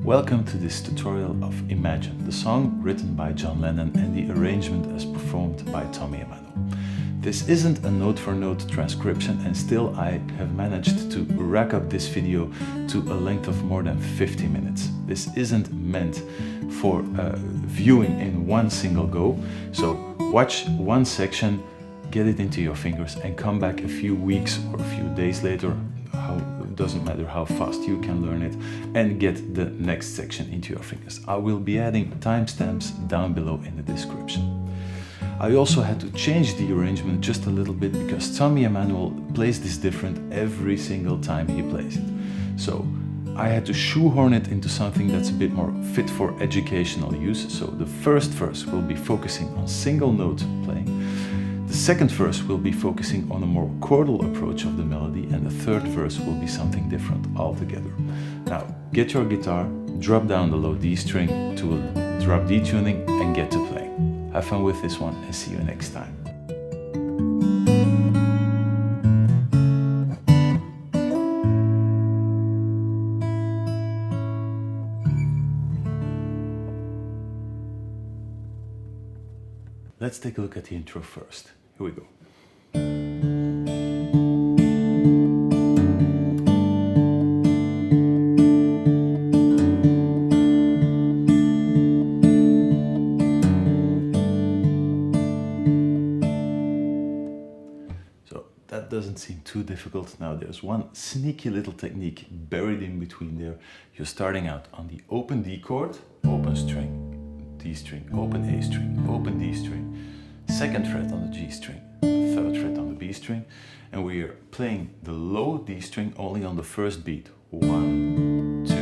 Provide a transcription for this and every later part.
Welcome to this tutorial of Imagine, the song written by John Lennon and the arrangement as performed by Emmanuel. This isn't a note-for-note transcription, and still I have managed to rack up this video to a length of more than 50 minutes. This isn't meant for viewing in one single go, so watch one section, get it into your fingers and come back a few weeks or a few days later, it doesn't matter how fast you can learn it, and get the next section into your fingers. I will be adding timestamps down below in the description. I also had to change the arrangement just a little bit because Emmanuel plays this different every single time he plays it. So I had to shoehorn it into something that's a bit more fit for educational use. So the first verse will be focusing on single note playing. The second verse will be focusing on a more chordal approach of the melody, and the third verse will be something different altogether. Now, get your guitar, drop down the low D string to a drop D tuning and get to playing. Have fun with this one and see you next time. Let's take a look at the intro first. Here we go. So that doesn't seem too difficult. Now there's one sneaky little technique buried in between there. You're starting out on the open D chord, open string, D string, open A string, open D string, second fret on the G string, third fret on the B string, and we are playing the low D string only on the first beat. 1, 2,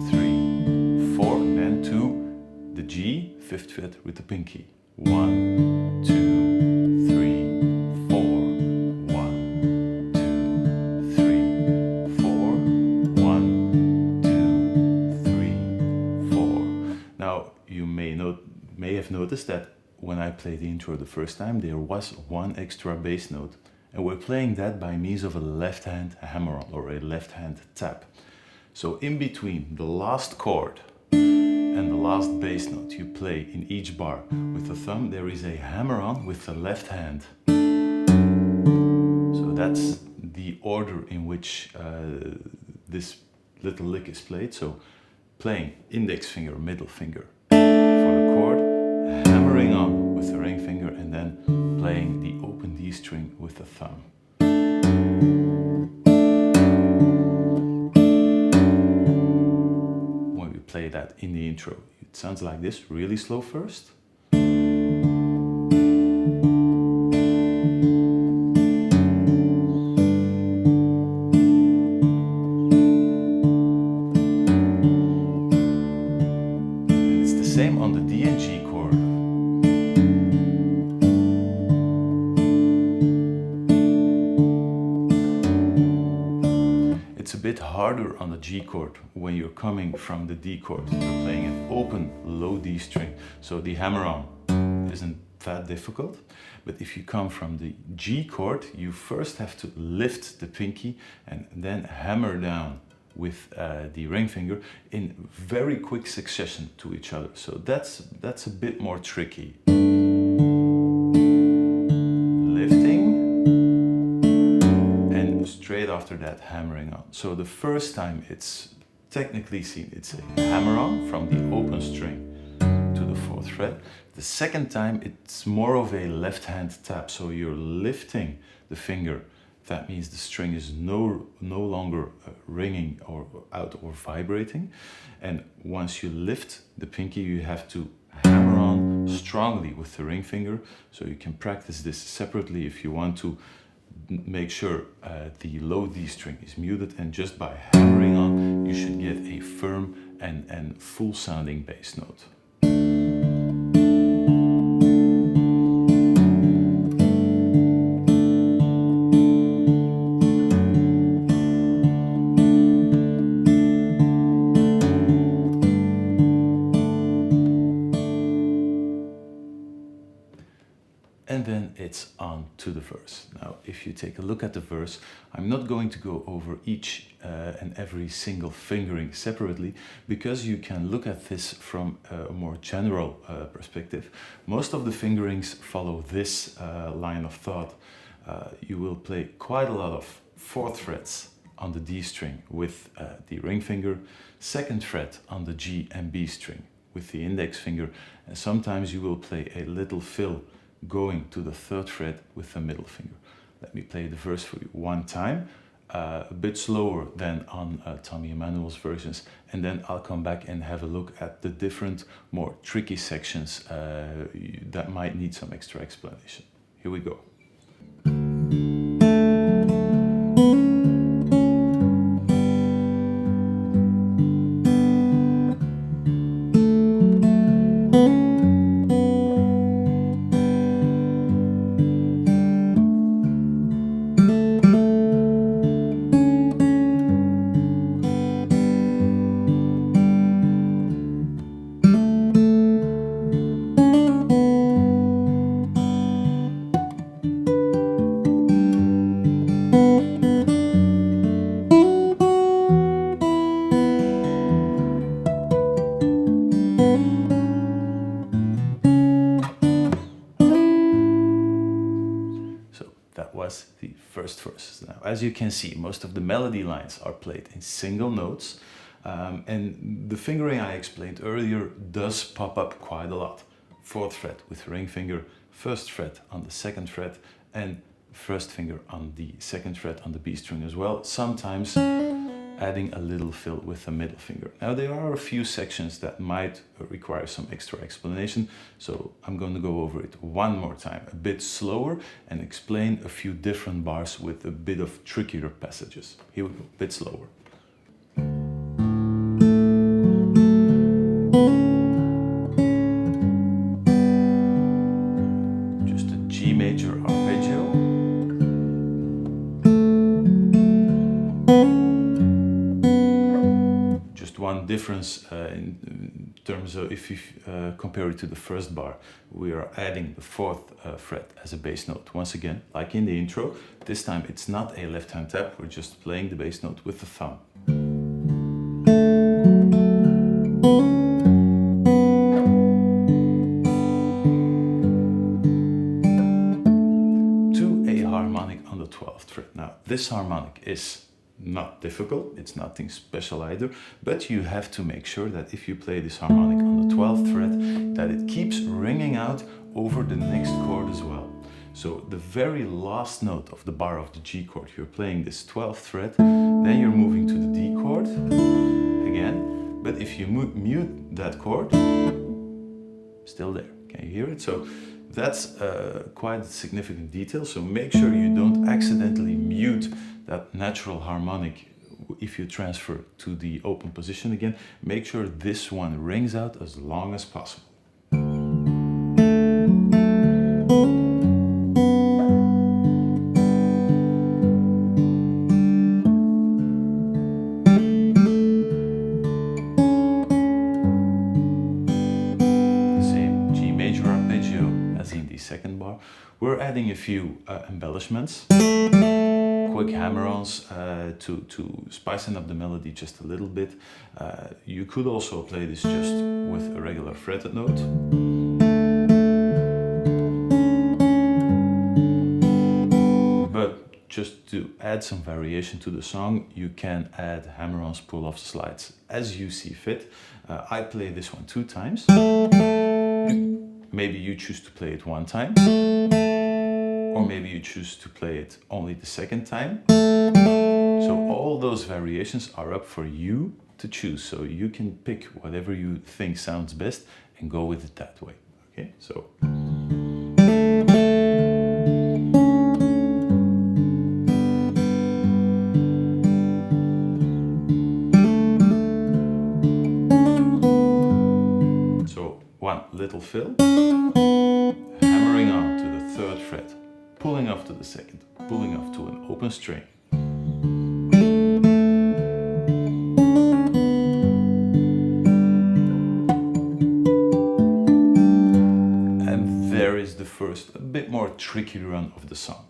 3, 4, then to the G, fifth fret with the pinky. 1, 2, 3, 4, 1, 2, 3, 4, 1, 2, 3, 4. Now you may have noticed that when I played the intro the first time, there was one extra bass note, and we're playing that by means of a left hand hammer-on or a left hand tap. So in between the last chord and the last bass note you play in each bar with the thumb, there is a hammer-on with the left hand. So that's the order in which this little lick is played. So playing index finger, middle finger for the chord, hammering on with the ring finger, and then playing the open D string with the thumb. When we play that in the intro, it sounds like this, really slow first. And it's the same on the D and G chord. It's a bit harder on the G chord when you're coming from the D chord. You're playing an open low D string, so the hammer-on isn't that difficult. But if you come from the G chord, you first have to lift the pinky and then hammer down with the ring finger in very quick succession to each other. So that's a bit more tricky. Straight after that, hammering on. So the first time it's technically seen, it's a hammer on from the open string to the fourth fret. The second time it's more of a left hand tap, so you're lifting the finger. That means the string is no longer ringing or out or vibrating. And once you lift the pinky, you have to hammer on strongly with the ring finger. So you can practice this separately if you want to make sure the low D string is muted, and just by hammering on you should get a firm and full sounding bass note. And then a it's on to the verse. Now, if you take a look at the verse, I'm not going to go over each and every single fingering separately, because you can look at this from a more general perspective. Most of the fingerings follow this line of thought. You will play quite a lot of 4th frets on the D string with the ring finger, 2nd fret on the G and B string with the index finger, and sometimes you will play a little fill going to the 3rd fret with the middle finger. Let me play the verse for you one time, a bit slower than on Tommy Emmanuel's versions, and then I'll come back and have a look at the different, more tricky sections that might need some extra explanation. Here we go. That was the first verse. Now, as you can see, most of the melody lines are played in single notes, and the fingering I explained earlier does pop up quite a lot. 4th fret with ring finger, 1st fret on the 2nd fret, and 1st finger on the 2nd fret on the B string as well, sometimes adding a little fill with the middle finger. Now, there are a few sections that might require some extra explanation, so I'm going to go over it one more time, a bit slower, and explain a few different bars with a bit of trickier passages. Here we go, a bit slower. Just a G major arpeggio. One difference in terms of if you compare it to the first bar, we are adding the 4th fret as a bass note. Once again, like in the intro, this time it's not a left hand tap, we're just playing the bass note with the thumb. To a harmonic on the 12th fret. Now, this harmonic is not difficult, it's nothing special either, but you have to make sure that if you play this harmonic on the 12th fret, that it keeps ringing out over the next chord as well. So the very last note of the bar of the G chord, you're playing this 12th fret, then you're moving to the D chord again, but if you mute that chord, still there. Can you hear it? So that's quite a significant detail, so make sure you don't accidentally mute that natural harmonic if you transfer to the open position again. Make sure this one rings out as long as possible. Same G major arpeggio as in the second bar. We're adding a few embellishments. Quick hammer-ons to spicing up the melody just a little bit. You could also play this just with a regular fretted note. But just to add some variation to the song, you can add hammer-ons, pull-offs, slides as you see fit. I play this one 2 times. Maybe you choose to play it 1 time. Or maybe you choose to play it only the 2nd time. So all those variations are up for you to choose. So you can pick whatever you think sounds best and go with it that way. Okay, so. So one little fill, hammering on to the 3rd fret. Pulling off to the 2nd, pulling off to an open string. And there is the first, a bit more tricky run of the song.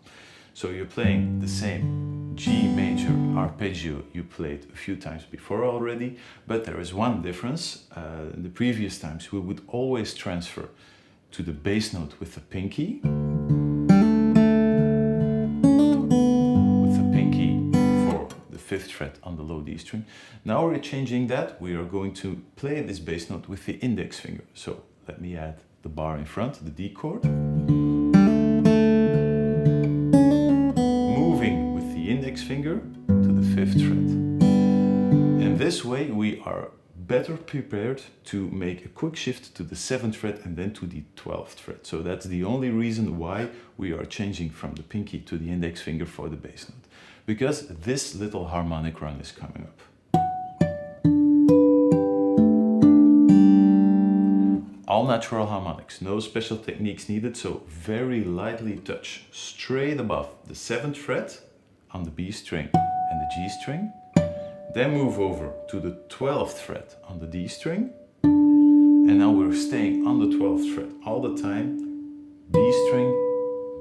So you're playing the same G major arpeggio you played a few times before already, but there is one difference. In the previous times we would always transfer to the bass note with the pinky. With the pinky for the 5th fret on the low D string. Now we're changing that. We are going to play this bass note with the index finger. So let me add the bar in front, the D chord. Moving with the index finger to the 5th fret. In this way we are better prepared to make a quick shift to the 7th fret and then to the 12th fret. So that's the only reason why we are changing from the pinky to the index finger for the bass note. Because this little harmonic run is coming up. All natural harmonics, no special techniques needed, so very lightly touch straight above the 7th fret on the B string and the G string. Then move over to the 12th fret on the D string. And now we're staying on the 12th fret all the time. B string,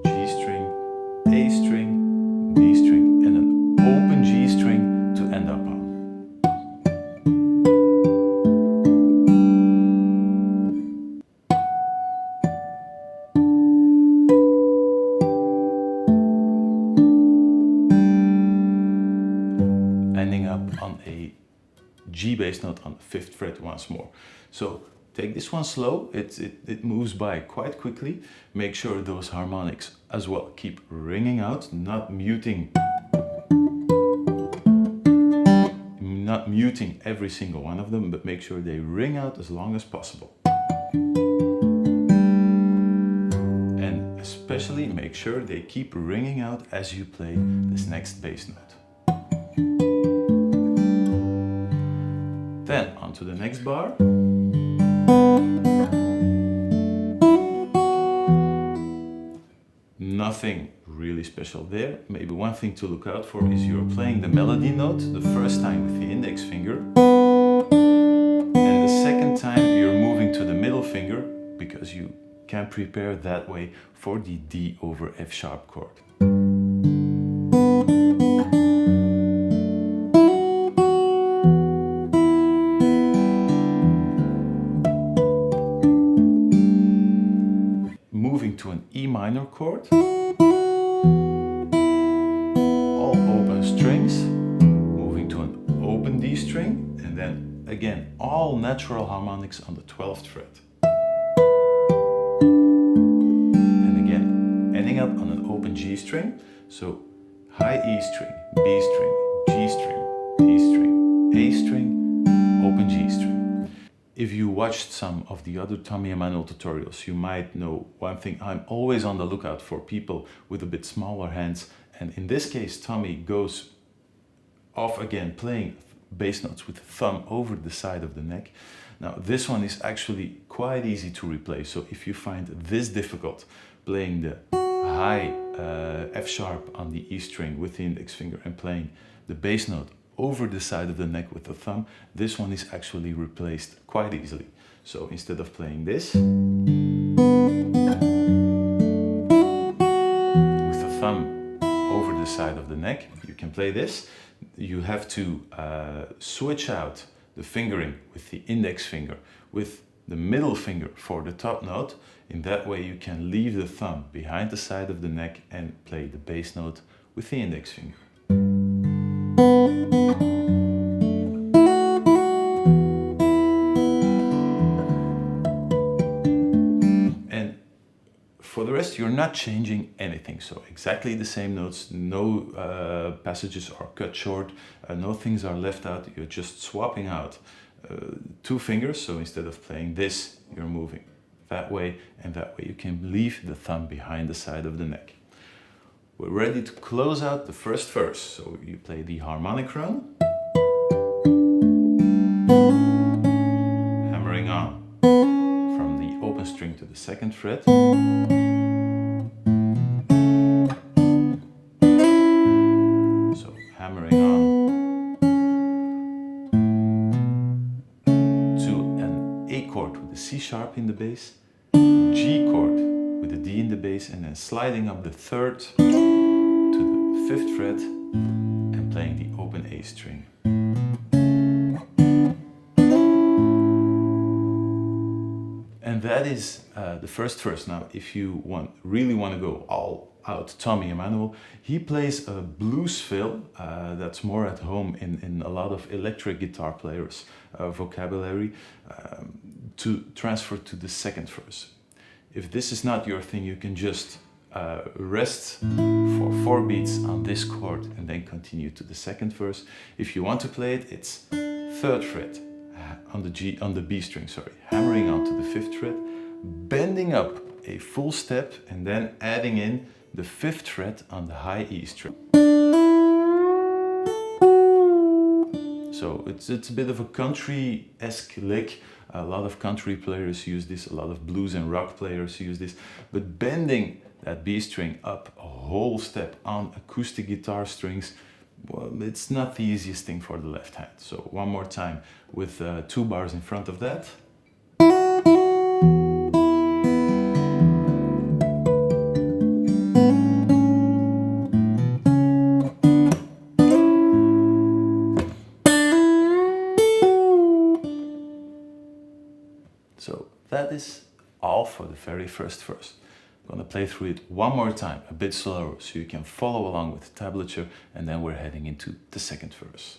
G string, A string, D string, and an open G string to end up on. Ending up on a G bass note on the 5th fret once more. So take this one slow, it moves by quite quickly. Make sure those harmonics as well keep ringing out, not muting every single one of them, but make sure they ring out as long as possible. And especially make sure they keep ringing out as you play this next bass note. Then onto the next bar. Nothing really special there. Maybe one thing to look out for is you're playing the melody note the first time with the index finger. And the second time you're moving to the middle finger because you can prepare that way for the D over F sharp chord. Moving to an E minor chord, all open strings, moving to an open D string, and then again all natural harmonics on the 12th fret. And again, ending up on an open G string, so high E string, B string, G string, D string, A string, open G string. If you watched some of the other Tommy Emmanuel tutorials, you might know one thing. I'm always on the lookout for people with a bit smaller hands. And in this case, Tommy goes off again, playing bass notes with the thumb over the side of the neck. Now, this one is actually quite easy to replay. So if you find this difficult, playing the high F sharp on the E string with the index finger and playing the bass note over the side of the neck with the thumb, this one is actually replaced quite easily. So instead of playing this with the thumb over the side of the neck, you can play this. You have to switch out the fingering with the index finger with the middle finger for the top note. In that way you can leave the thumb behind the side of the neck and play the bass note with the index finger. For the rest, you're not changing anything, so exactly the same notes, no passages are cut short, no things are left out, you're just swapping out 2 fingers, so instead of playing this, you're moving that way, and that way you can leave the thumb behind the side of the neck. We're ready to close out the first verse, so you play the harmonic run, hammering on from the open string to the 2nd fret. Hammering on to an A chord with the C sharp in the bass, G chord with the D D in the bass and then sliding up the third to the fifth fret and playing the open A string. And that is the first verse. Now, if you really want to go all out Tommy Emmanuel, he plays a blues fill that's more at home in a lot of electric guitar players' vocabulary to transfer to the second verse. If this is not your thing, you can just rest for 4 beats on this chord and then continue to the second verse. If you want to play it, it's 3rd fret on the B string, sorry, hammering onto the 5th fret, bending up a full step and then adding in the 5th fret on the high E string. So it's a bit of a country-esque lick. A lot of country players use this, a lot of blues and rock players use this, but bending that B string up a whole step on acoustic guitar strings, well, it's not the easiest thing for the left hand. So one more time with 2 bars in front of that. So that is all for the very first verse. I'm going to play through it one more time, a bit slower, so you can follow along with the tablature, and then we're heading into the second verse.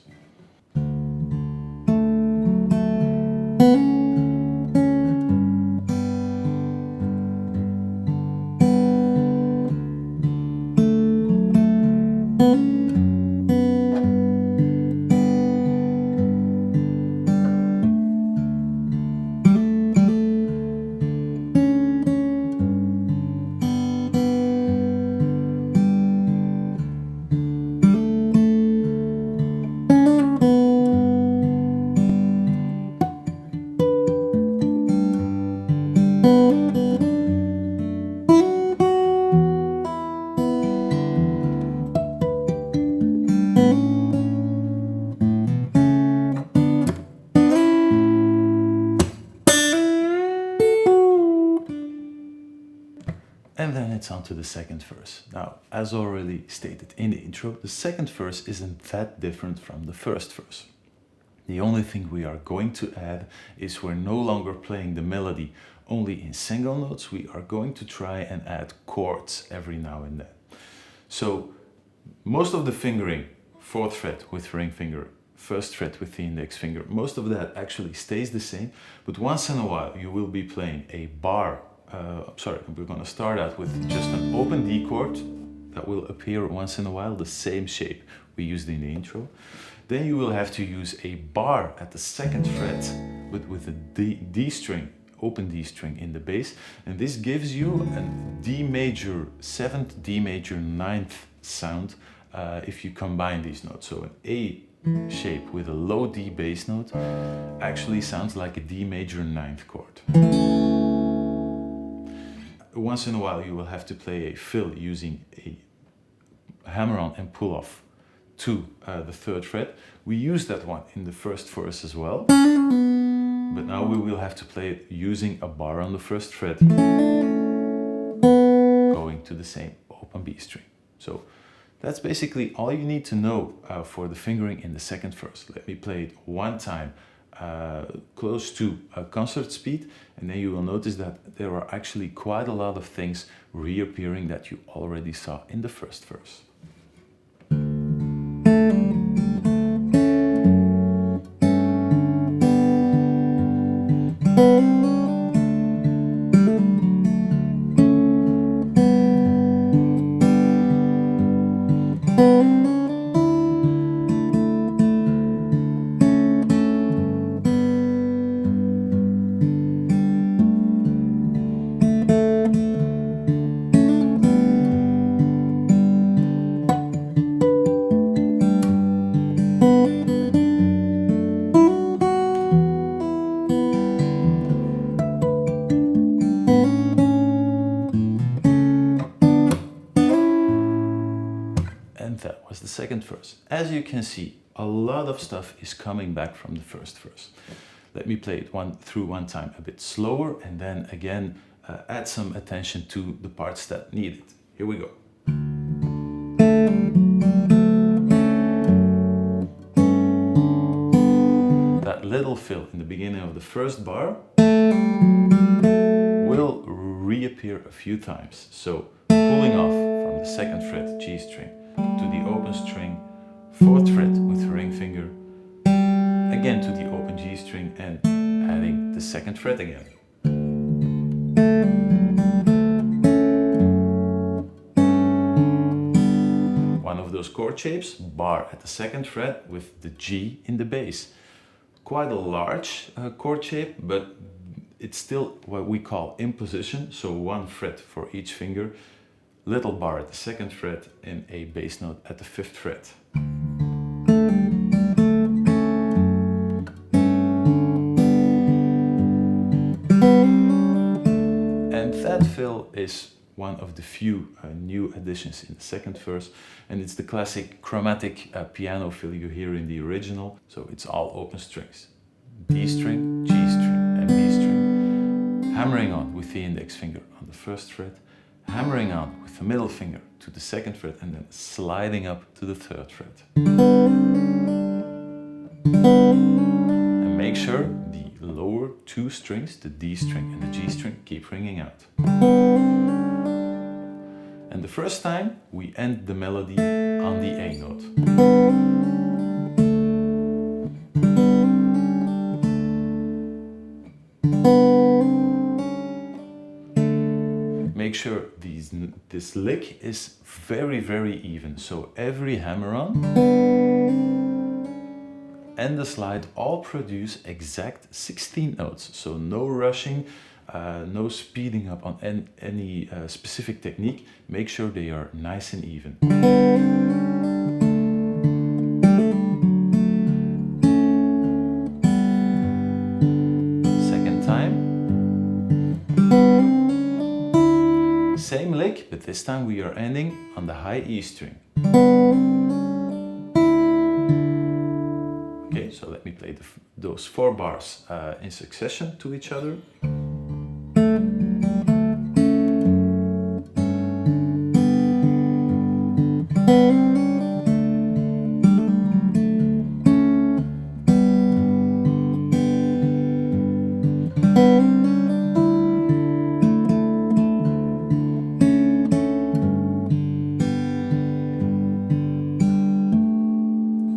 And then it's on to the second verse. Now, as already stated in the intro, the second verse isn't that different from the first verse. The only thing we are going to add is we're no longer playing the melody only in single notes. We are going to try and add chords every now and then. So most of the fingering, 4th fret with ring finger, 1st fret with the index finger, most of that actually stays the same, but once in a while you will be playing a bar. We're going to start out with just an open D chord that will appear once in a while, the same shape we used in the intro. Then you will have to use a bar at the 2nd fret, but with a D string, open D string in the bass, and this gives you a D major 7th, D major 9th sound if you combine these notes. So an A shape with a low D bass note actually sounds like a D major 9th chord. Once in a while you will have to play a fill using a hammer-on and pull-off to the 3rd fret. We used that one in the first verse as well, but now we will have to play it using a bar on the 1st fret, going to the same open B string. So that's basically all you need to know for the fingering in the second verse. Let me play it one time close to a concert speed, and then you will notice that there are actually quite a lot of things reappearing that you already saw in the first verse. That was the second verse. As you can see, a lot of stuff is coming back from the first verse. Let me play it through one time a bit slower, and then again add some attention to the parts that need it. Here we go. That little fill in the beginning of the first bar will reappear a few times. So pulling off from the second fret G string to the open string, fourth fret with the ring finger, again to the open G string and adding the second fret again. One of those chord shapes, bar at the second fret with the G in the bass. Quite a large chord shape, but it's still what we call in position, so one fret for each finger, little bar at the second fret and a bass note at the fifth fret. And that fill is one of the few new additions in the second verse, and it's the classic chromatic piano fill you hear in the original, so it's all open strings. D string, G string and B string. Hammering on with the index finger on the first fret, hammering on with the middle finger to the second fret and then sliding up to the third fret. And make sure the lower two strings, the D string and the G string, keep ringing out. And the first time we end the melody on the A note. Make sure this lick is very even, so every hammer-on and the slide all produce exact 16 notes, so no rushing, no speeding up on any specific technique. Make sure they are nice and even. Second time. Same lick, but this time we are ending on the high E string. Okay, so let me play those 4 bars in succession to each other.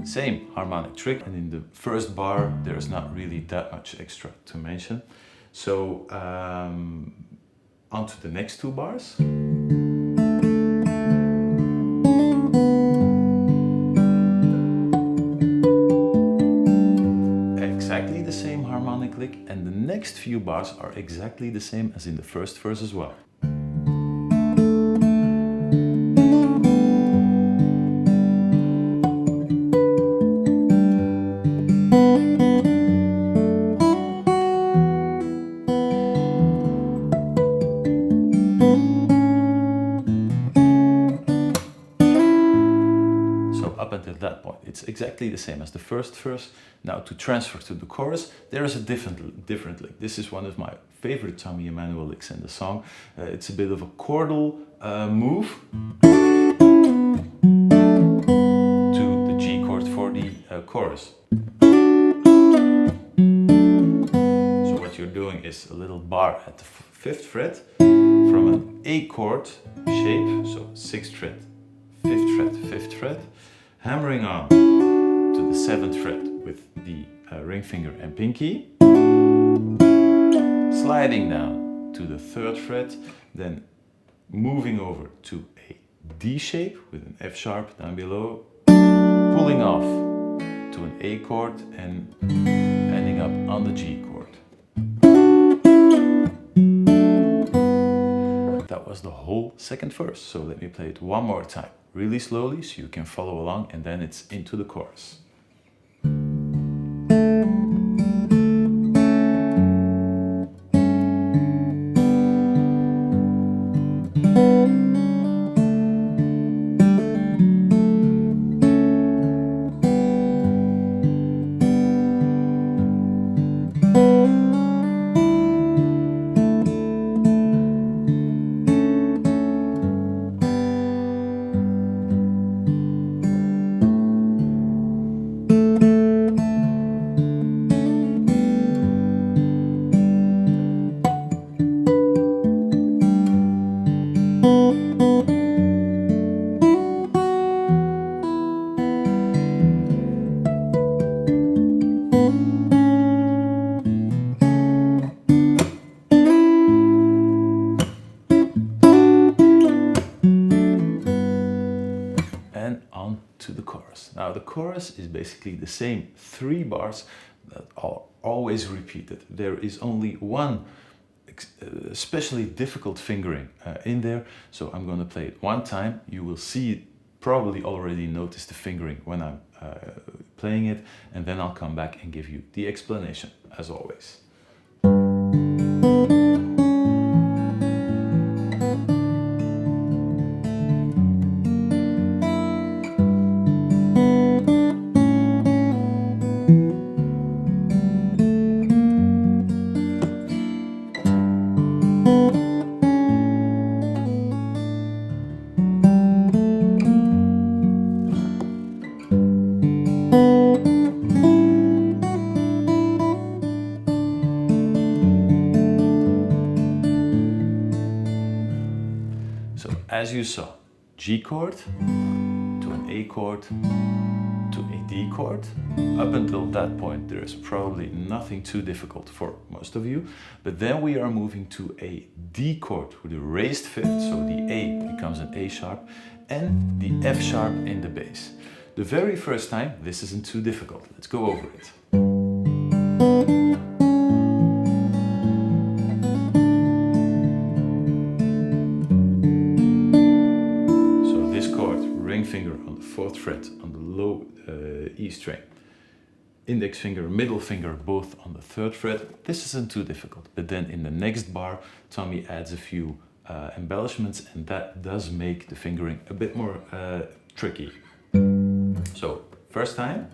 Same harmonic trick, and in the first bar there's not really that much extra to mention. So on to the next 2 bars. Exactly the same harmonic lick, and the next few bars are exactly the same as in the first verse as well. Up until that point, it's exactly the same as the first verse. Now to transfer to the chorus, there is a different lick. This is one of my favorite Tommy Emmanuel licks in the song. It's a bit of a chordal move to the G chord for the chorus. So what you're doing is a little bar at the 5th fret from an A chord shape, so 6th fret, 5th fret, 5th fret, hammering on to the 7th fret with the ring finger and pinky, sliding down to the 3rd fret, then moving over to a D shape with an F sharp down below, pulling off to an A chord and ending up on the G chord. That was the whole second verse, so let me play it one more time. Really slowly so you can follow along, and then it's into the chorus. the chorus. Now the chorus is basically the same 3 bars that are always repeated. There is only one especially difficult fingering in there, so I'm going to play it one time. You will see, probably already notice the fingering when I'm playing it, and then I'll come back and give you the explanation, as always. As you saw, G chord to an A chord to a D chord. Up until that point there is probably nothing too difficult for most of you, but then we are moving to a D chord with a raised fifth, so the A becomes an A sharp, and the F sharp in the bass. The very first time this isn't too difficult. Let's go over it. Finger on the 4th fret on the low E string, index finger, middle finger both on the 3rd fret. This isn't too difficult, but then in the next bar Tommy adds a few embellishments, and that does make the fingering a bit more tricky. So first time.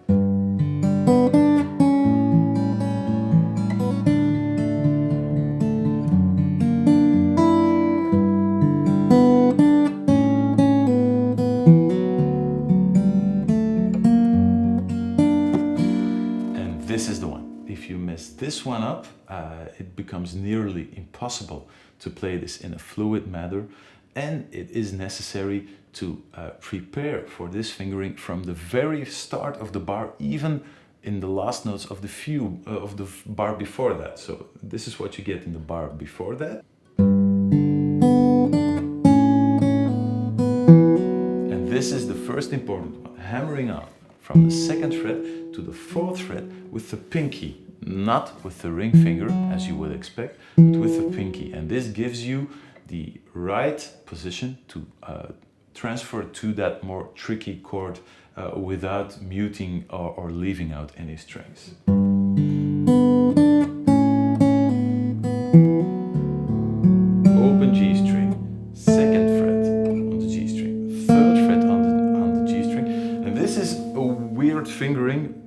This is the one. If you mess this one up, it becomes nearly impossible to play this in a fluid manner, and it is necessary to prepare for this fingering from the very start of the bar, even in the last notes of the bar before that. So this is what you get in the bar before that. And this is the first important one, hammering out from the 2nd fret to the 4th fret with the pinky, not with the ring finger as you would expect, but with the pinky. And this gives you the right position to transfer to that more tricky chord without muting or leaving out any strings. Open G string, 2nd fret on the G string, 3rd fret on the G string, and this is a weird fingering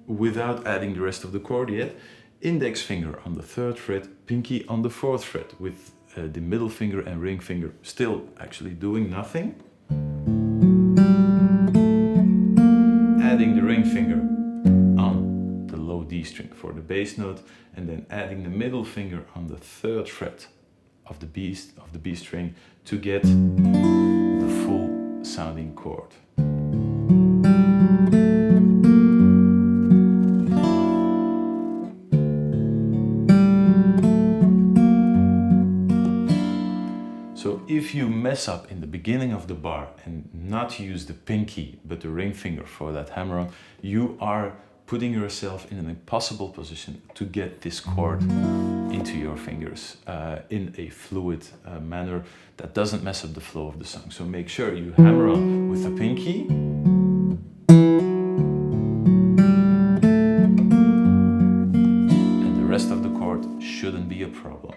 without adding the rest of the chord yet. Index finger on the 3rd fret, pinky on the 4th fret, with the middle finger and ring finger still actually doing nothing. Adding the ring finger on the low D string for the bass note, and then adding the middle finger on the 3rd fret of the B string to get the full sounding chord. So if you mess up in the beginning of the bar and not use the pinky but the ring finger for that hammer-on, you are putting yourself in an impossible position to get this chord into your fingers in a fluid manner that doesn't mess up the flow of the song. So make sure you hammer on with the pinky. And the rest of the chord shouldn't be a problem.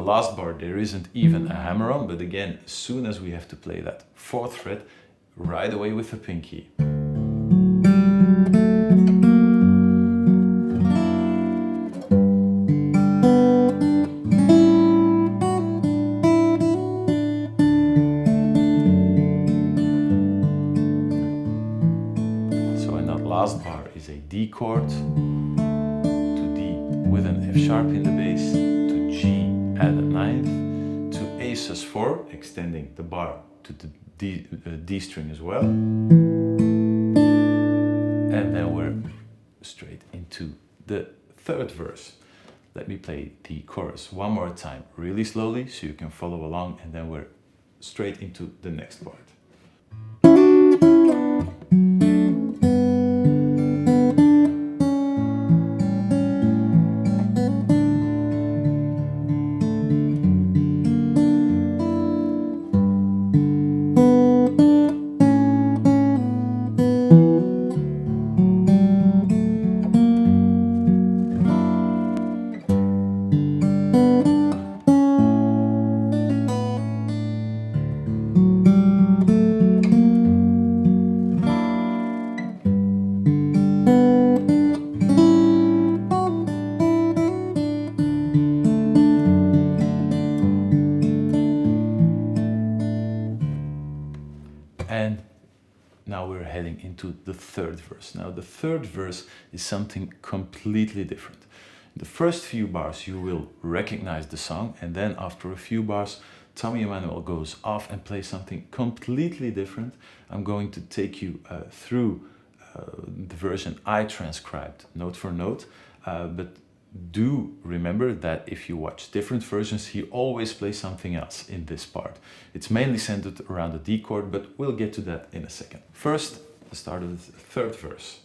Last bar there isn't even a hammer-on, but again, as soon as we have to play that 4th fret, right away with the pinky. So in that last bar is a D chord, to D with an F sharp in the bass, to G add a 9th, to A sus4, extending the bar to the D string as well. And then we're straight into the 3rd verse. let me play the chorus one more time, really slowly, so you can follow along, and then we're straight into the next part. And now we're heading into the third verse. Now the third verse is something completely different. The first few bars you will recognize the song, and then after a few bars Tommy Emmanuel goes off and plays something completely different. I'm going to take you through the version I transcribed note for note, but do remember that if you watch different versions, he always plays something else in this part. It's mainly centered around the D chord, but we'll get to that in a second. First, the start of the third verse.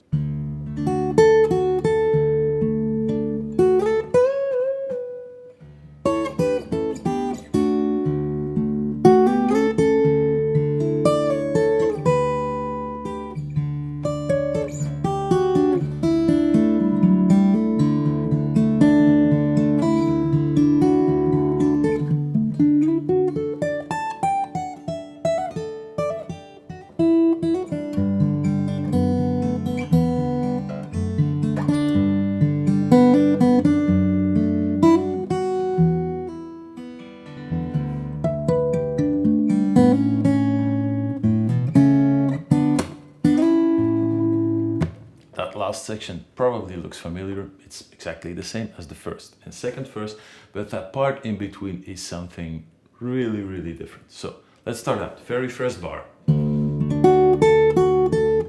Last section probably looks familiar. It's exactly the same as the first and second verse, but that part in between is something really, really different. So let's start out. Very first bar.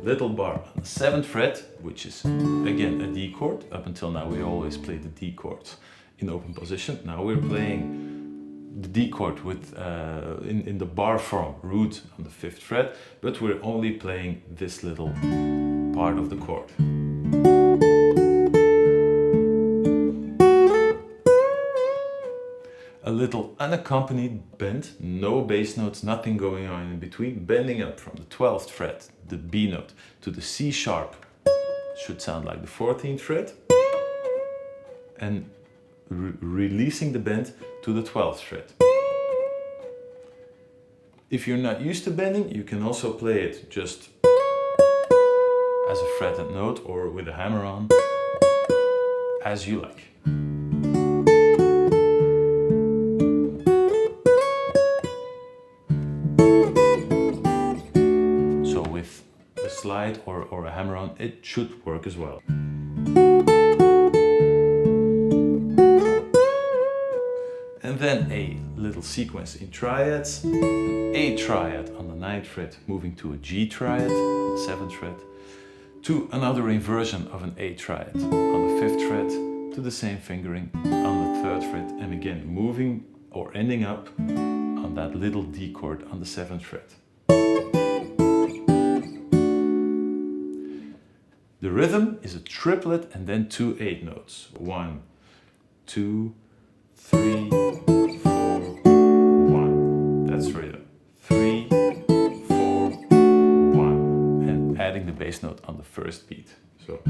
Little bar on the 7th fret, which is again a D chord. Up until now we always play the D chords in open position. Now we're playing the D chord with in the bar form, root on the 5th fret, but we're only playing this little part of the chord. A little unaccompanied bend, no bass notes, nothing going on in between, bending up from the 12th fret, the B note, to the C sharp, should sound like the 14th fret, and releasing the bend to the 12th fret. If you're not used to bending, you can also play it just as a fretted note or with a hammer on, as you like. So with a slide or a hammer on, it should work as well. And then a little sequence in triads, an A triad on the 9th fret, moving to a G triad on the 7th fret, to another inversion of an A triad on the 5th fret, to the same fingering on the 3rd fret, and again moving or ending up on that little D chord on the 7th fret. The rhythm is a triplet and then 2 8 notes. 1, 2, 3, 4, 1. That's rhythm. 3, 4, 1. And adding the bass note on the first beat. So.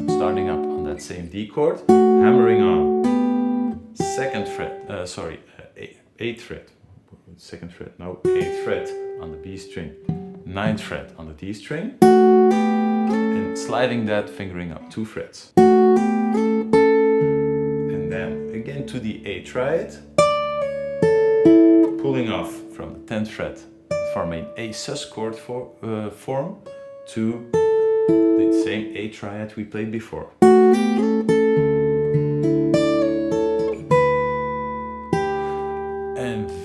Starting up on that same D chord, hammering on 2nd fret, 8th fret, 2nd fret, no, 8th fret on the B string, 9th fret on the D string, and sliding that fingering up 2 frets. And then again to the A triad, pulling off from the 10th fret, forming a sus chord form to the same A triad we played before.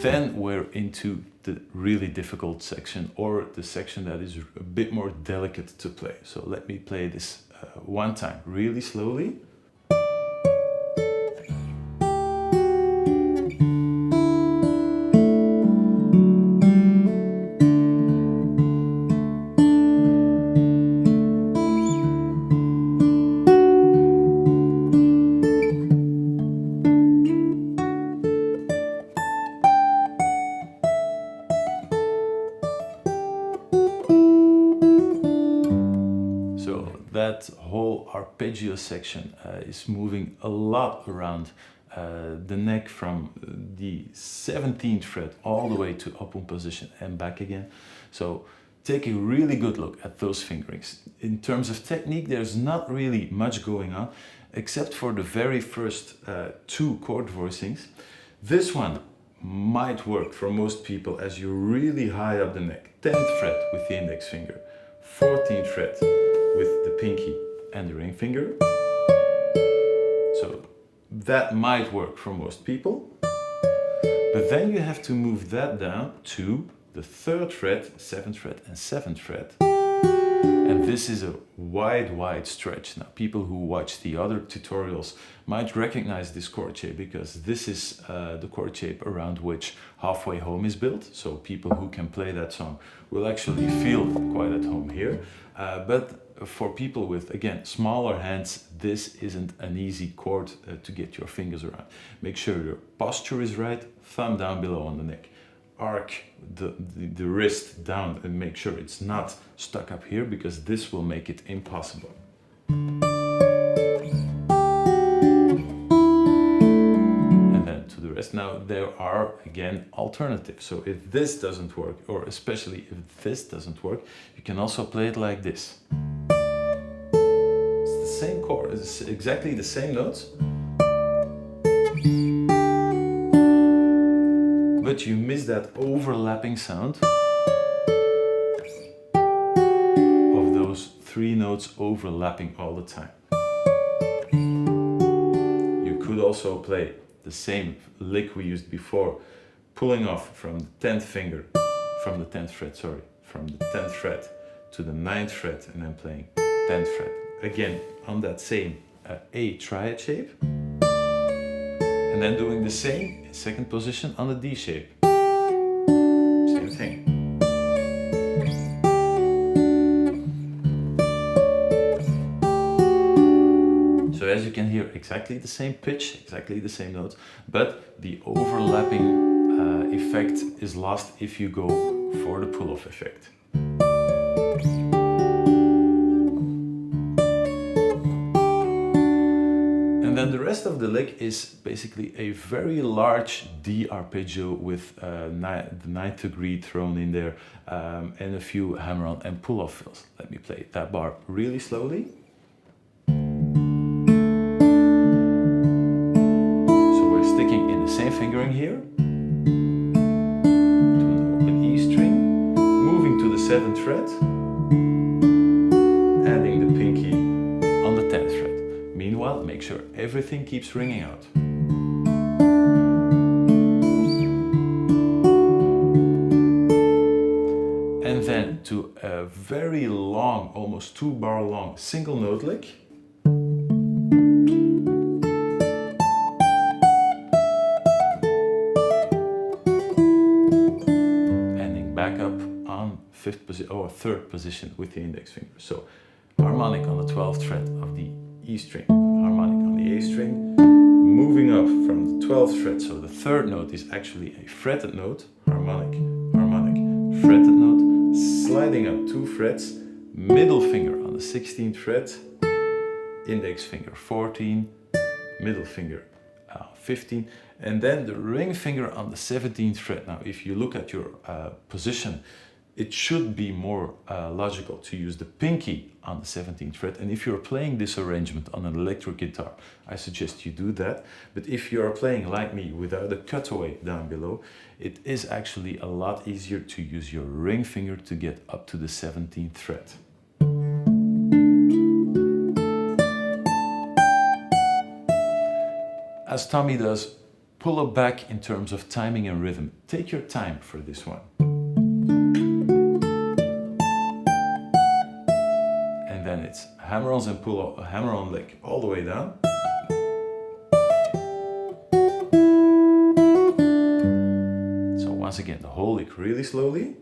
Then we're into the really difficult section, or the section that is a bit more delicate to play. So let me play this one time really slowly. That whole arpeggio section is moving a lot around the neck from the 17th fret all the way to open position and back again. So take a really good look at those fingerings. In terms of technique, there's not really much going on except for the very first two chord voicings. This one might work for most people as you're really high up the neck. 10th fret with the index finger, 14th fret with the pinky and the ring finger. So that might work for most people. But then you have to move that down to the 3rd fret, 7th fret and 7th fret. And this is a wide stretch. Now, people who watch the other tutorials might recognize this chord shape because this is the chord shape around which Halfway Home is built. So people who can play that song will actually feel quite at home here. But for people with, again, smaller hands, this isn't an easy chord to get your fingers around. Make sure your posture is right, thumb down below on the neck. Arc the wrist down and make sure it's not stuck up here, because this will make it impossible. And then to the rest. Now there are, again, alternatives. So if this doesn't work, or especially if this doesn't work, you can also play it like this. It's the same chord, it's exactly the same notes. But you miss that overlapping sound of those three notes overlapping all the time. You could also play the same lick we used before, pulling off from the 10th finger, from the 10th fret, sorry, from the 10th fret to the 9th fret, and then playing 10th fret. Again, on that same A triad shape. And then doing the same in second position on the D shape. Same thing. So as you can hear, exactly the same pitch, exactly the same notes, but the overlapping effect is lost if you go for the pull-off effect. And then the rest of the lick is basically a very large D arpeggio with the 9th degree thrown in there and a few hammer-on and pull-off fills. Let me play that bar really slowly. So we're sticking in the same fingering here to an open E string, moving to the 7th fret, adding the pinky on the 10th fret. Meanwhile, make sure everything keeps ringing out. And then to a very long, almost 2-bar long single note lick. Ending back up on 5th position or 3rd position with the index finger. So harmonic on the 12th fret of the E string, harmonic on the A string, moving up from the 12th fret, so the 3rd note is actually a fretted note, harmonic, harmonic, fretted note, sliding up 2 frets, middle finger on the 16th fret, index finger 14, middle finger 15, and then the ring finger on the 17th fret. Now if you look at your position, it should be more logical to use the pinky on the 17th fret. And if you're playing this arrangement on an electric guitar, I suggest you do that. But if you are playing like me without a cutaway down below, it is actually a lot easier to use your ring finger to get up to the 17th fret. As Tommy does pull it back in terms of timing and rhythm. Take your time for this one. And then it's hammer-ons and pull, hammer-on lick all the way down. So once again, the whole lick really slowly.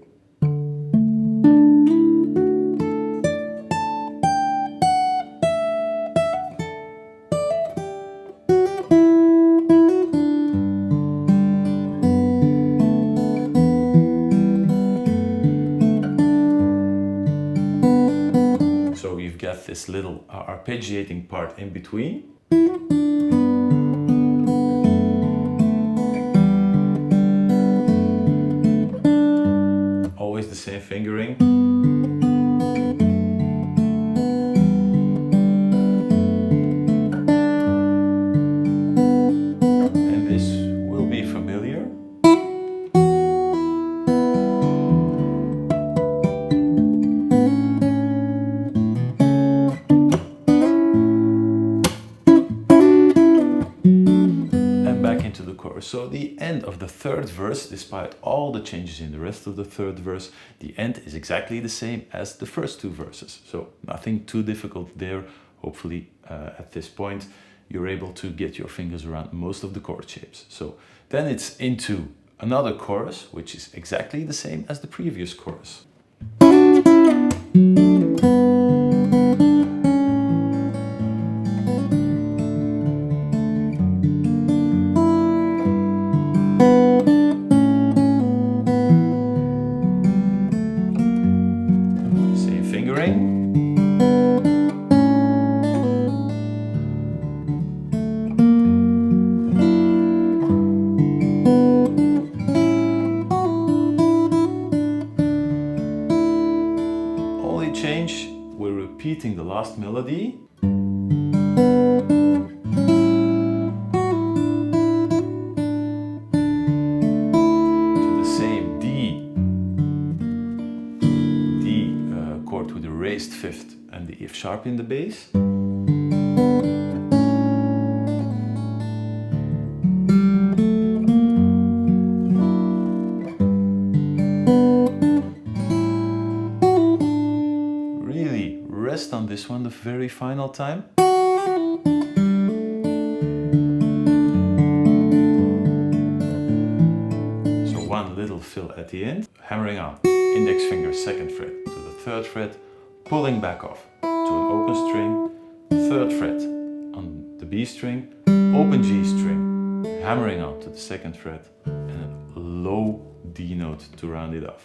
Get this little arpeggiating part in between. Always the same fingering. And this will be familiar. So the end of the third verse, despite all the changes in the rest of the third verse, the end is exactly the same as the first two verses. So nothing too difficult there. Hopefully at this point you're able to get your fingers around most of the chord shapes. So then it's into another chorus, which is exactly the same as the previous chorus. We're repeating the last melody. To the same D chord with a raised fifth and the F sharp in the bass. Rest on this one the very final time. So one little fill at the end, hammering on, index finger second fret to the third fret, pulling back off to an open string, third fret on the B string, open G string, hammering on to the second fret, and a low D note to round it off.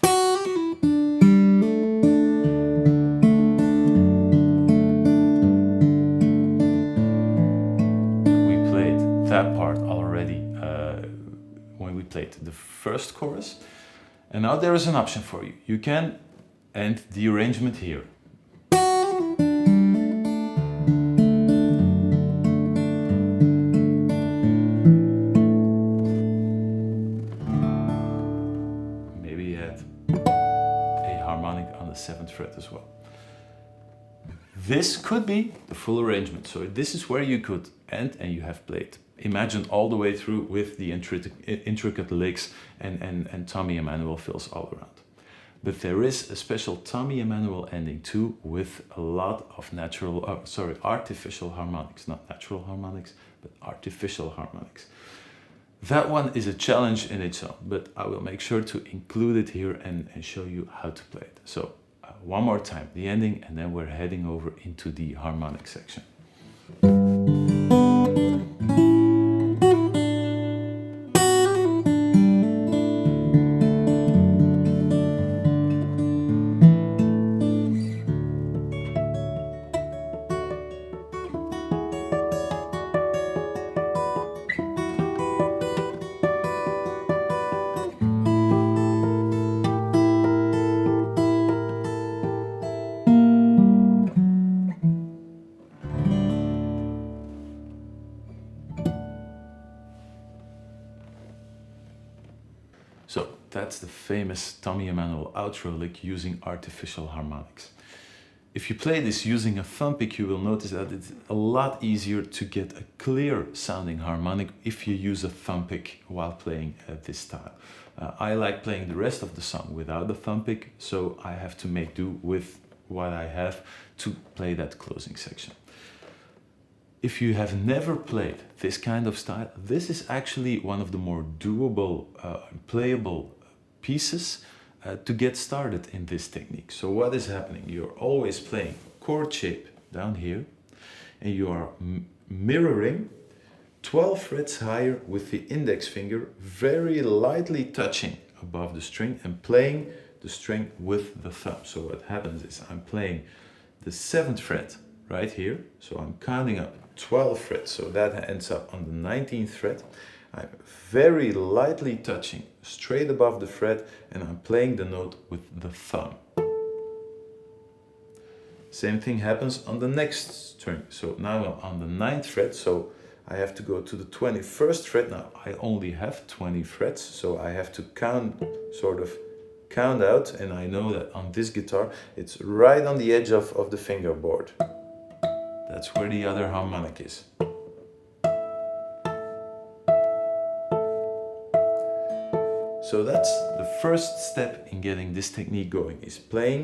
That part already when we played the first chorus, and now there is an option for you. You can end the arrangement here. Maybe add a harmonic on the 7th fret as well. This could be the full arrangement. So this is where you could end and you have played Imagine all the way through with the intricate licks and Tommy Emmanuel fills all around. But there is a special Tommy Emmanuel ending too with a lot of artificial harmonics, not natural harmonics, but artificial harmonics. That one is a challenge in its own, but I will make sure to include it here and show you how to play it. So one more time, the ending, and then we're heading over into the harmonic section. So that's the famous Tommy Emmanuel outro lick using artificial harmonics. If you play this using a thumb pick, you will notice that it's a lot easier to get a clear sounding harmonic if you use a thumb pick while playing this style. I like playing the rest of the song without the thumb pick, so I have to make do with what I have to play that closing section. If you have never played this kind of style, this is actually one of the more doable, playable pieces to get started in this technique. So what is happening? You're always playing chord shape down here, and you are mirroring 12 frets higher with the index finger, very lightly touching above the string and playing the string with the thumb. So what happens is I'm playing the 7th fret right here, so I'm counting up 12 frets, so that ends up on the 19th fret. I'm very lightly touching straight above the fret, and I'm playing the note with the thumb. Same thing happens on the next string. So now I'm on the 9th fret, so I have to go to the 21st fret. Now I only have 20 frets, so I have to count out, and I know that on this guitar it's right on the edge of the fingerboard. That's where the other harmonic is. So that's the first step in getting this technique going, is playing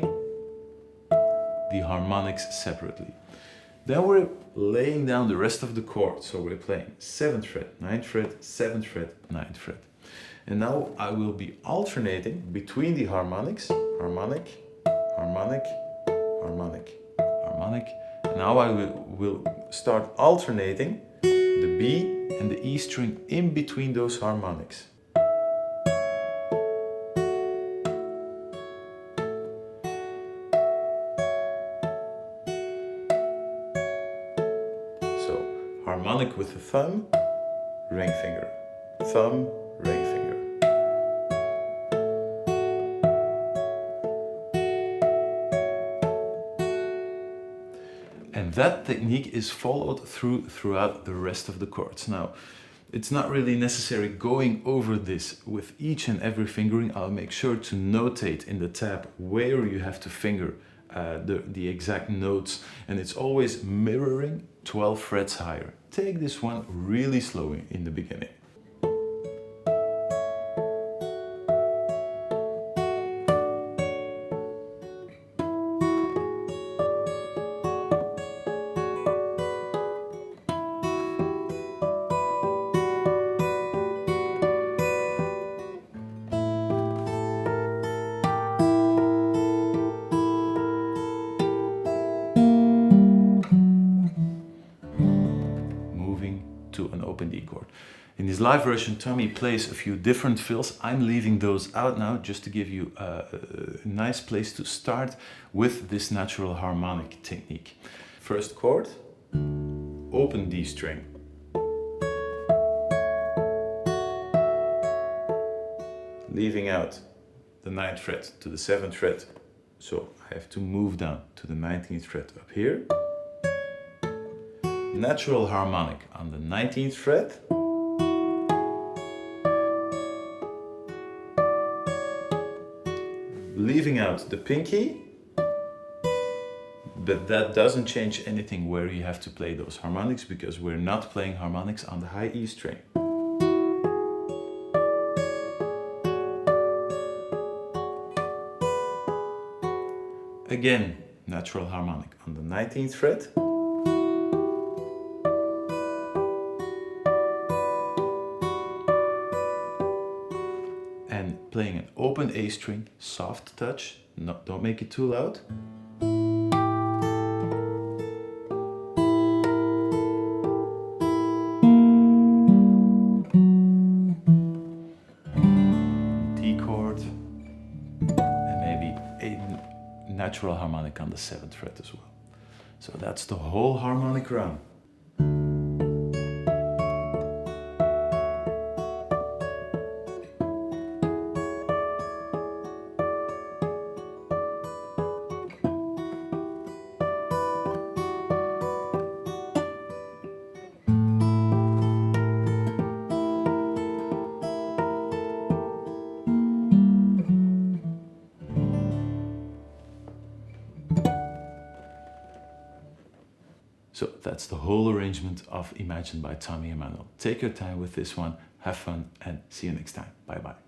the harmonics separately. Then we're laying down the rest of the chords. So we're playing 7th fret, 9th fret, 7th fret, 9th fret. And now I will be alternating between the harmonics, harmonic, harmonic, harmonic, harmonic. Now I will start alternating the B and the E string in between those harmonics. Harmonic with the thumb, ring finger, thumb, ring finger. And that technique is followed throughout the rest of the chords. Now, it's not really necessary going over this with each and every fingering. I'll make sure to notate in the tab where you have to finger the exact notes, and it's always mirroring 12 frets higher. Take this one really slowly in the beginning. To an open D chord. In this live version, Tommy plays a few different fills. I'm leaving those out now just to give you a nice place to start with this natural harmonic technique. First chord, open D string. Leaving out the 9th fret to the 7th fret, so I have to move down to the 19th fret up here. Natural harmonic on the 19th fret. Leaving out the pinky, but that doesn't change anything where you have to play those harmonics, because we're not playing harmonics on the high E string. Again, natural harmonic on the 19th fret. And playing an open A string, soft touch, don't make it too loud. D chord, and maybe a natural harmonic on the 7th fret as well. So that's the whole harmonic run. So that's the whole arrangement of Imagine by Emmanuel. Take your time with this one, have fun, and see you next time. Bye bye.